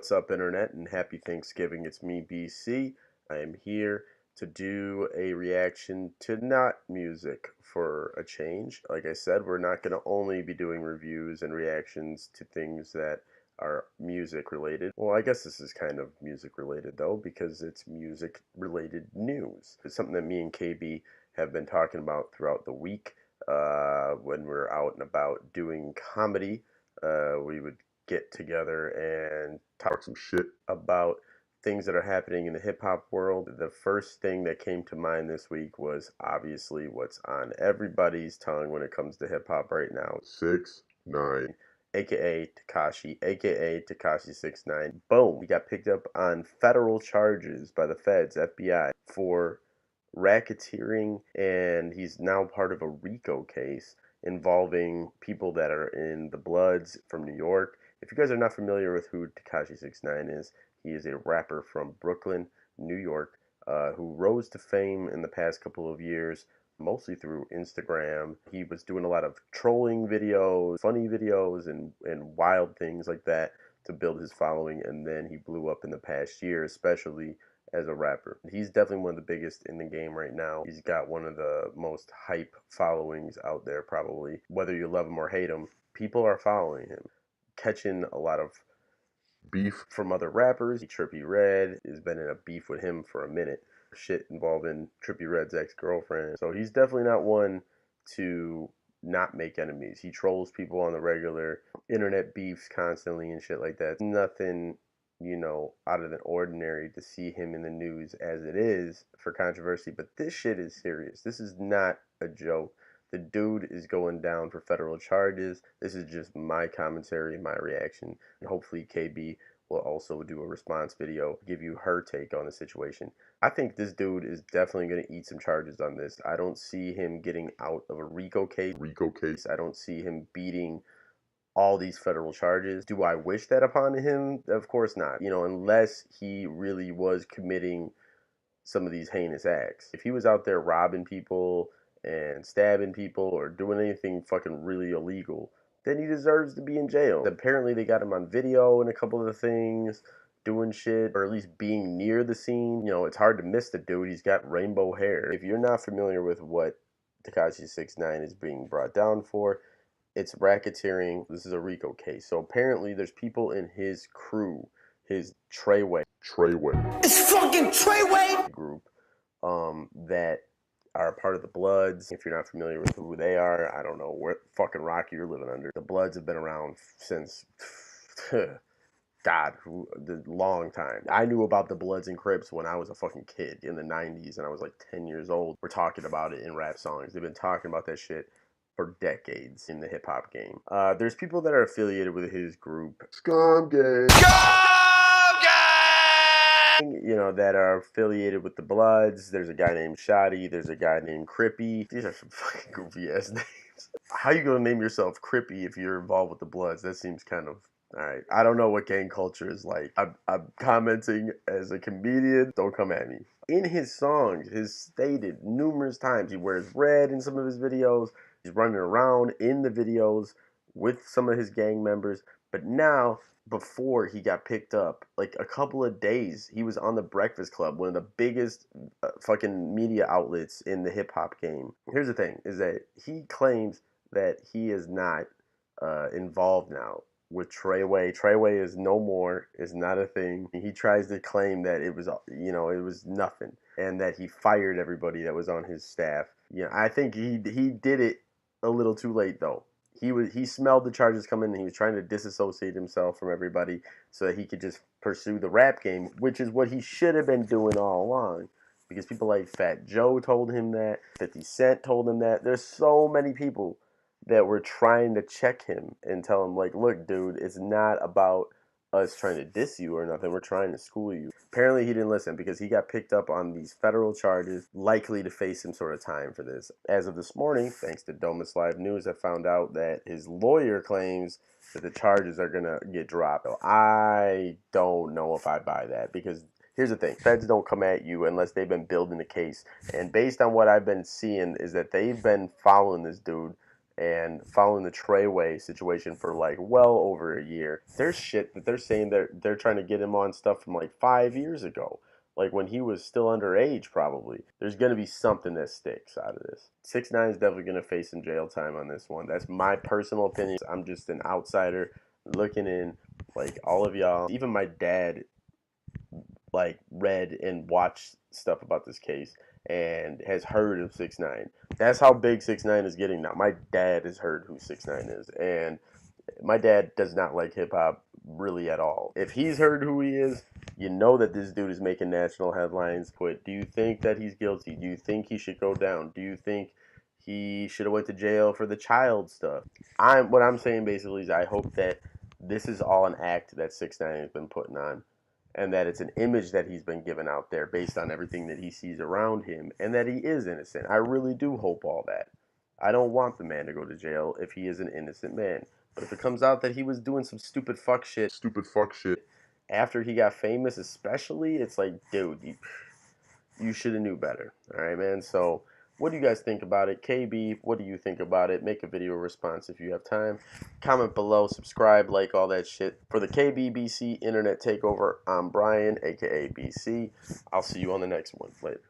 What's up, internet, and happy Thanksgiving. It's me, BC. I am here to do a reaction to not music for a change. Like I said, we're not going to only be doing reviews and reactions to things that are music related. Well, I guess this is kind of music related though, because it's music related news. It's something that me and KB have been talking about throughout the week when we're out and about doing comedy. We would get together and talk some shit about things that are happening in the hip hop world. The first thing that came to mind this week was obviously what's on everybody's tongue when it comes to hip hop right now. 6ix9ine, aka Tekashi 6ix9ine. Boom! He got picked up on federal charges by the feds, FBI, for racketeering, and he's now part of a RICO case involving people that are in the Bloods from New York. If you guys are not familiar with who Tekashi 6ix9ine is, he is a rapper from Brooklyn, New York, who rose to fame in the past couple of years, mostly through Instagram. He was doing a lot of trolling videos, funny videos, and wild things like that to build his following, and then he blew up in the past year, especially as a rapper. He's definitely one of the biggest in the game right now. He's got one of the most hype followings out there, probably. Whether you love him or hate him, people are following him, catching a lot of beef from other rappers. Trippie Redd has been in a beef with him for a minute. Shit involving Trippie Redd's ex-girlfriend. So he's definitely not one to not make enemies. He trolls people on the regular, internet beefs constantly and shit like that. Nothing, out of the ordinary to see him in the news as it is for controversy. But this shit is serious. This is not a joke. The dude is going down for federal charges. This is just my commentary, my reaction. And hopefully KB will also do a response video, give you her take on the situation. I think this dude is definitely going to eat some charges on this. I don't see him getting out of a RICO case. I don't see him beating all these federal charges. Do I wish that upon him? Of course not. Unless he really was committing some of these heinous acts. If he was out there robbing people and stabbing people or doing anything fucking really illegal, then he deserves to be in jail. Apparently they got him on video and a couple of the things, doing shit, or at least being near the scene. It's hard to miss the dude. He's got rainbow hair. If you're not familiar with what Tekashi 6ix9ine is being brought down for, it's racketeering. This is a RICO case. So apparently there's people in his crew, his Treyway. It's fucking Treyway group that are part of the Bloods. If you're not familiar with who they are, I don't know what fucking rock you're living under. The Bloods have been around since God, the long time. I knew about the Bloods and Crips when I was a fucking kid in the 90s, and I was like 10 years old. We're talking about it in rap songs. They've been talking about that shit for decades in the hip hop game. There's people that are affiliated with his group, Scum Gang, that are affiliated with the Bloods. There's a guy named Shoddy. There's a guy named Crippy. These are some fucking goofy ass names. How you gonna name yourself Crippy if you're involved with the Bloods? That seems kind of... Alright, I don't know what gang culture is like. I'm commenting as a comedian. Don't come at me. In his songs, he's stated numerous times, he wears red in some of his videos. He's running around in the videos with some of his gang members. But now, before he got picked up, like a couple of days, he was on the Breakfast Club, one of the biggest fucking media outlets in the hip-hop game. Here's the thing, is that he claims that he is not involved now with Treyway. Treyway is no more, is not a thing. He tries to claim that it was, it was nothing, and that he fired everybody that was on his staff. I think he did it a little too late though. He smelled the charges coming, and he was trying to disassociate himself from everybody so that he could just pursue the rap game, which is what he should have been doing all along. Because people like Fat Joe told him that, 50 Cent told him that. There's so many people that were trying to check him and tell him, like, look, dude, it's not about us trying to diss you or nothing. We're trying to school you. Apparently he didn't listen, because he got picked up on these federal charges, likely to face some sort of time for this. As of this morning, thanks to Domus Live News, I found out that his lawyer claims that the charges are gonna get dropped. I don't know if I buy that, because here's the thing. Feds don't come at you unless they've been building a case. And based on what I've been seeing is that they've been following this dude and following the Treyway situation for like well over a year. There's shit that they're saying they're trying to get him on stuff from like 5 years ago, like when he was still underage. Probably there's gonna be something that sticks out of this. 6ix9ine is definitely gonna face some jail time on this one. That's my personal opinion. I'm just an outsider looking in. Like all of y'all, even my dad, like read and watched stuff about this case and has heard of 6ix9ine. That's how big 6ix9ine is getting now. My dad has heard who 6ix9ine is, and my dad does not like hip hop really at all. If he's heard who he is, you know that this dude is making national headlines. But do you think that he's guilty? Do you think he should go down? Do you think he should have went to jail for the child stuff? What I'm saying basically is I hope that this is all an act that 6ix9ine has been putting on, and that it's an image that he's been given out there based on everything that he sees around him, and that he is innocent. I really do hope all that. I don't want the man to go to jail if he is an innocent man. But if it comes out that he was doing some stupid fuck shit after he got famous, especially, it's like, dude, you should have knew better. All right, man. So, what do you guys think about it? KB, what do you think about it? Make a video response if you have time. Comment below, subscribe, like all that shit. For the KBBC Internet Takeover, I'm Brian, aka BC. I'll see you on the next one. Later.